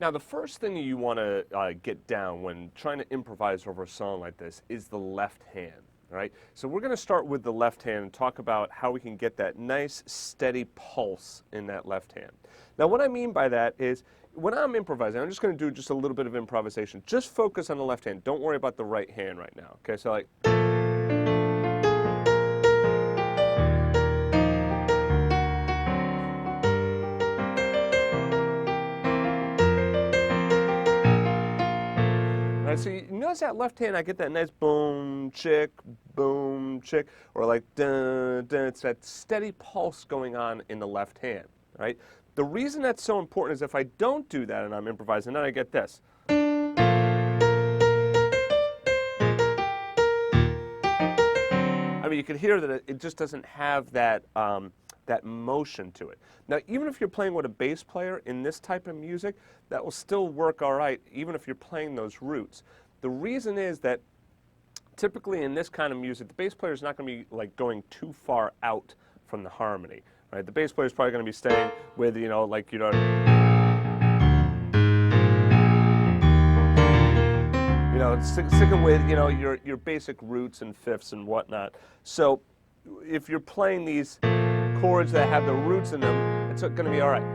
Now, the first thing you want to get down when trying to improvise over a song like this is the left hand, right? So we're going to start with the left hand and talk about how we can get that nice, steady pulse in that left hand. Now, what I mean by that is when I'm improvising, I'm just going to do just a little bit of improvisation. Just focus on the left hand. Don't worry about the right hand right now, okay? So like... So you notice that left hand, I get that nice boom, chick, or like dun, dun. It's that steady pulse going on in the left hand, right? The reason that's so important is if I don't do that and I'm improvising, then I get this. I mean, you can hear that it just doesn't have that, that motion to it. Now, even if you're playing with a bass player in this type of music, that will still work all right, even if you're playing those roots. The reason is that typically in this kind of music, the bass player is not going to be like going too far out from the harmony, right? The bass player is probably going to be staying with, you know, like, you know, sticking with, you know, your basic roots and fifths and whatnot. So if you're playing these chords that have the roots in them, it's going to be all right.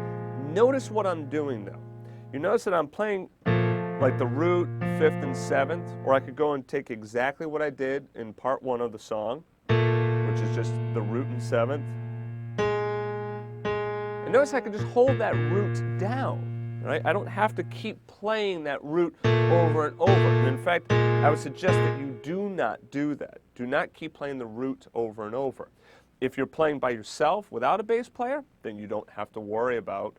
Notice what I'm doing though. You notice that I'm playing like the root, fifth, and seventh, or I could go and take exactly what I did in part one of the song, which is just the root and seventh. And notice I can just hold that root down, right? I don't have to keep playing that root over and over. And in fact, I would suggest that you do not do that. Do not keep playing the root over and over. If you're playing by yourself without a bass player, then you don't have to worry about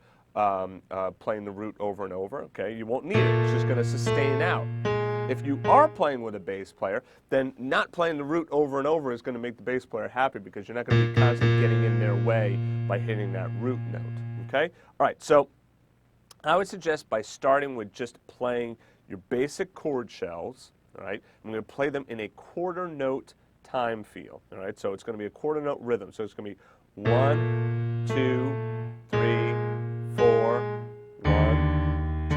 playing the root over and over, okay? You won't need it. It's just going to sustain out. If you are playing with a bass player, then not playing the root over and over is going to make the bass player happy because you're not going to be constantly getting in their way by hitting that root note, okay? All right, so I would suggest by starting with just playing your basic chord shells, all right? I'm going to play them in a quarter note time feel, all right? So it's going to be a quarter note rhythm. So it's going to be 1, 2, 3, 4, 1, 2,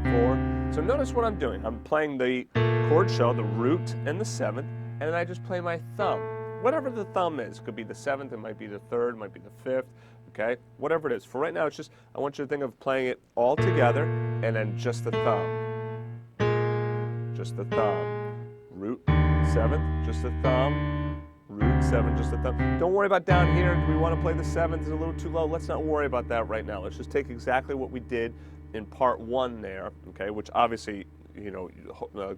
3, 4. So notice what I'm doing. I'm playing the chord shell, the root and the seventh, and then I just play my thumb. Whatever the thumb is. It could be the seventh, it might be the third, it might be the fifth, okay? Whatever it is. For right now, it's just, I want you to think of playing it all together and then just the thumb. Just the thumb. Root, seventh, just the thumb. Root, seven, just the thumb. Don't worry about down here. Do we want to play the seventh? Is it a little too low? Let's not worry about that right now. Let's just take exactly what we did in part one there, okay? Which obviously, you know,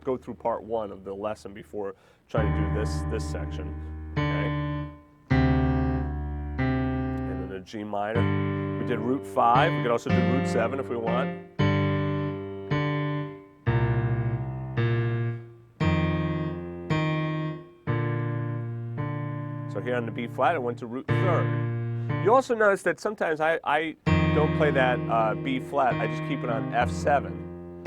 go through part one of the lesson before trying to do this section, okay? And then a G minor. We did root 5. We could also do root 7 if we want. So here on the B flat, I went to root 3rd. You also notice that sometimes I don't play that B flat. I just keep it on F7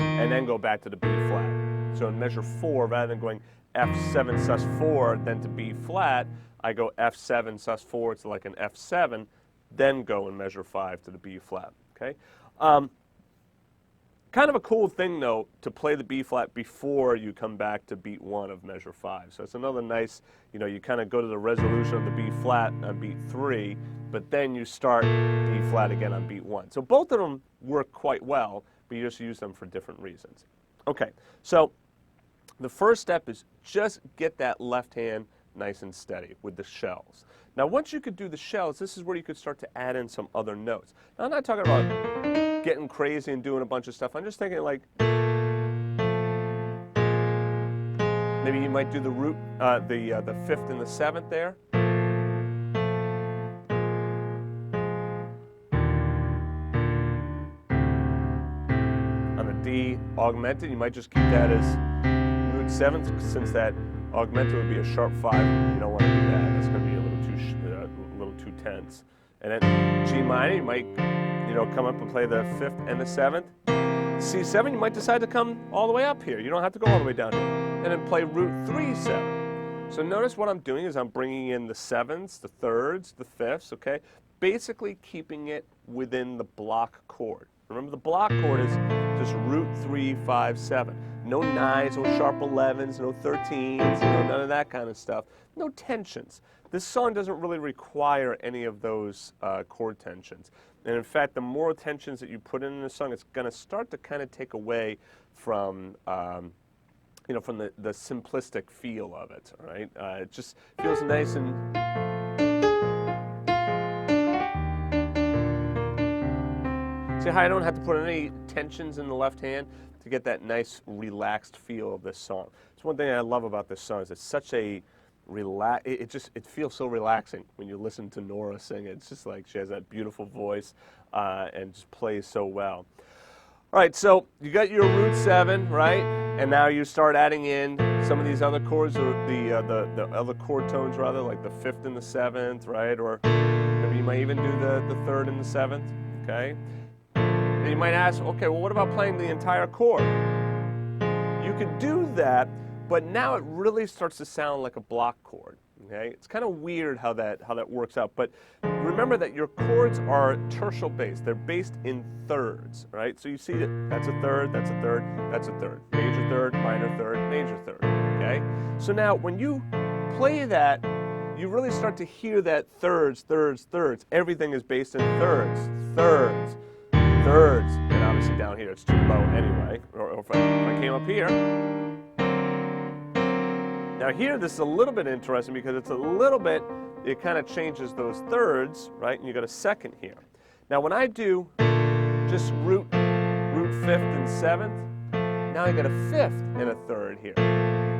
and then go back to the B flat. So in measure 4, rather than going F7 sus 4 then to B flat, I go F7 sus 4 to like an F7, then go in measure 5 to the B flat. Okay. Kind of a cool thing, though, to play the B flat before you come back to beat 1 of measure 5. So it's another nice, you know, you kind of go to the resolution of the B flat on beat 3, but then you start B flat again on beat 1. So both of them work quite well, but you just use them for different reasons. Okay, so the first step is just get that left hand nice and steady with the shells. Now, once you could do the shells, this is where you could start to add in some other notes. Now, I'm not talking about getting crazy and doing a bunch of stuff. I'm just thinking like maybe you might do the root, the 5th and the 7th there. On the D augmented, you might just keep that as root 7th, since that augmented would be a sharp 5. You don't want to do that. It's going to be a little too tense. And then G minor, you might, you know, come up and play the 5th and the 7th. C7, you might decide to come all the way up here. You don't have to go all the way down here. And then play root 3, 7. So notice what I'm doing is I'm bringing in the 7ths, the 3rds, the 5ths, okay? basically keeping it within the block chord. Remember, the block chord is just root 3, 5, 7. No 9s, no sharp 11s, no 13s, none of that kind of stuff. No tensions. This song doesn't really require any of those chord tensions. And in fact, the more tensions that you put in the song, it's going to start to kind of take away from from the simplistic feel of it, all right? It just feels nice and... See how I don't have to put any tensions in the left hand to get that nice relaxed feel of this song. It's one thing I love about this song is it's such a it feels so relaxing when you listen to Norah sing it. It's just like she has that beautiful voice and just plays so well. All right, so you got your root 7, right? And now you start adding in some of these other chords, or the other chord tones rather, like the 5th and the 7th, right? Or maybe you might even do the 3rd and the 7th, okay? And you might ask, okay, well, what about playing the entire chord? You could do that, but now it really starts to sound like a block chord. Okay, it's kind of weird how that works out, but remember that your chords are tertial based. They're based in thirds, right? So you see that that's a third, that's a third, that's a third, major third, minor third, major third. Okay, so now when you play that, you really start to hear that thirds, thirds, thirds. Everything is based in thirds, thirds, thirds, and obviously down here it's too low anyway. Or if I came up here. Now here, this is a little bit interesting because it's a little bit, it kind of changes those thirds, right? And you got a second here. Now when I do just root 5th and 7th, now I got a 5th and a 3rd here.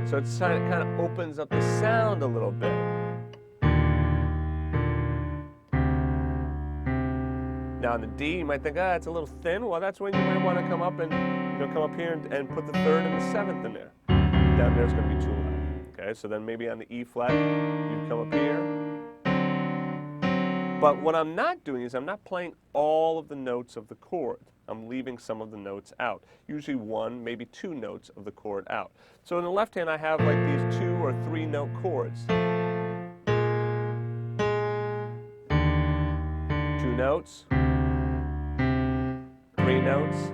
So it kind of opens up the sound a little bit. Now on the D, you might think, it's a little thin. Well, that's when you might want to come up and come up here and put the 3rd and the 7th in there. Down there it's going to be too loud. Okay, so then maybe on the E flat, you come up here. But what I'm not doing is I'm not playing all of the notes of the chord. I'm leaving some of the notes out. Usually 1, maybe 2 notes of the chord out. So in the left hand, I have like these 2 or 3 note chords. 2 notes, 3 notes.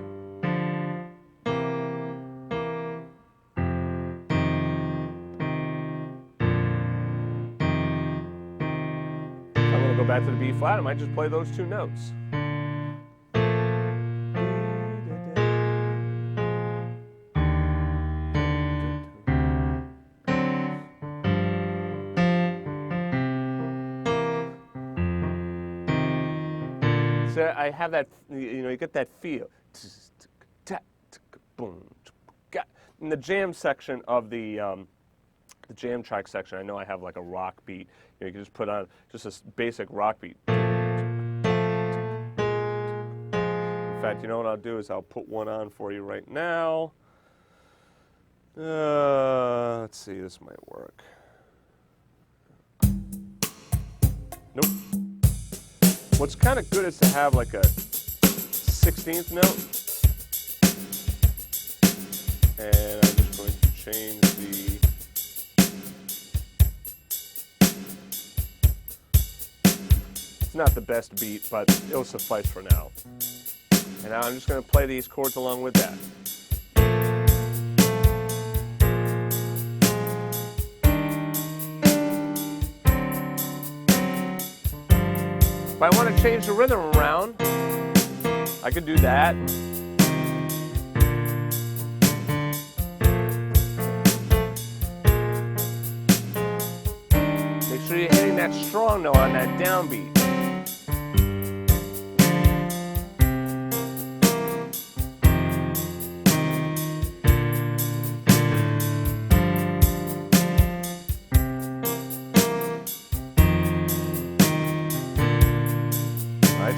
Go back to the B flat, I might just play those 2 notes. So I have that, you get that feel. In the jam section of the jam track section, I know I have like a rock beat. You can just put on just a basic rock beat. In fact, you know what I'll do is I'll put one on for you right now. Let's see, this might work. Nope. What's kind of good is to have like a 16th note. And I'm just going to change the... It's not the best beat, but it'll suffice for now. And now I'm just going to play these chords along with that. If I want to change the rhythm around, I could do that. Make sure you're hitting that strong note on that downbeat.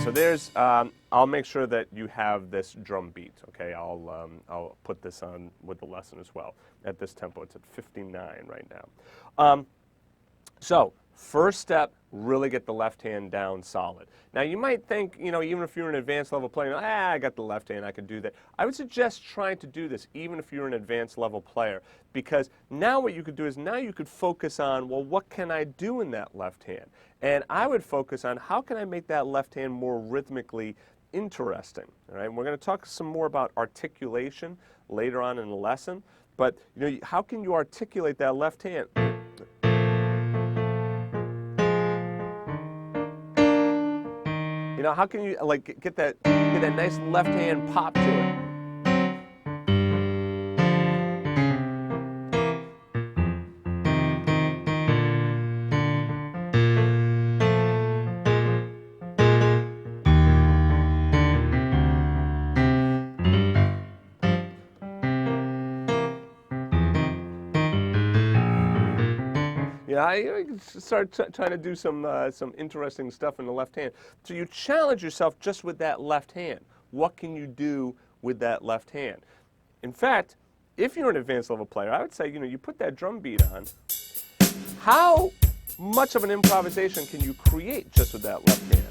So there's, I'll make sure that you have this drum beat, okay? I'll put this on with the lesson as well. At this tempo, it's at 59 right now. So First step, really get the left hand down solid. Now you might think, even if you're an advanced level player, I got the left hand, I can do that. I would suggest trying to do this even if you're an advanced level player, because now what you could do is now you could focus on, well, what can I do in that left hand? And I would focus on how can I make that left hand more rhythmically interesting. All right, and we're going to talk some more about articulation later on in the lesson, but how can you articulate that left hand? How can you get that nice left hand pop to it? I start trying to do some interesting stuff in the left hand. So you challenge yourself just with that left hand. What can you do with that left hand? In fact, if you're an advanced level player, I would say, you put that drum beat on. How much of an improvisation can you create just with that left hand?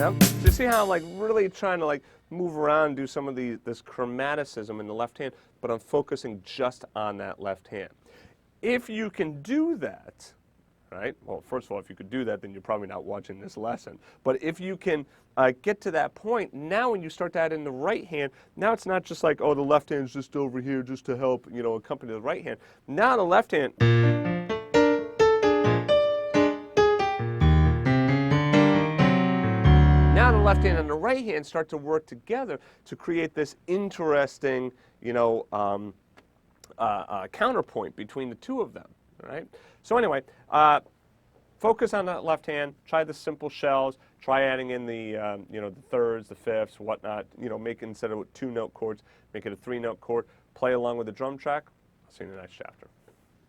So you see how I'm really trying to move around, do some of this chromaticism in the left hand, but I'm focusing just on that left hand. If you can do that, right? Well, first of all, if you could do that, then you're probably not watching this lesson. But if you can get to that point, now when you start to add in the right hand, now it's not just like, oh, the left hand's just over here just to help, accompany the right hand. Now the left hand. Now the left hand and the right hand start to work together to create this interesting, counterpoint between the two of them. All right. So anyway, focus on that left hand. Try the simple shells. Try adding in the, the thirds, the fifths, whatnot. Make it, instead of 2-note chords, make it a 3-note chord. Play along with the drum track. I'll see you in the next chapter.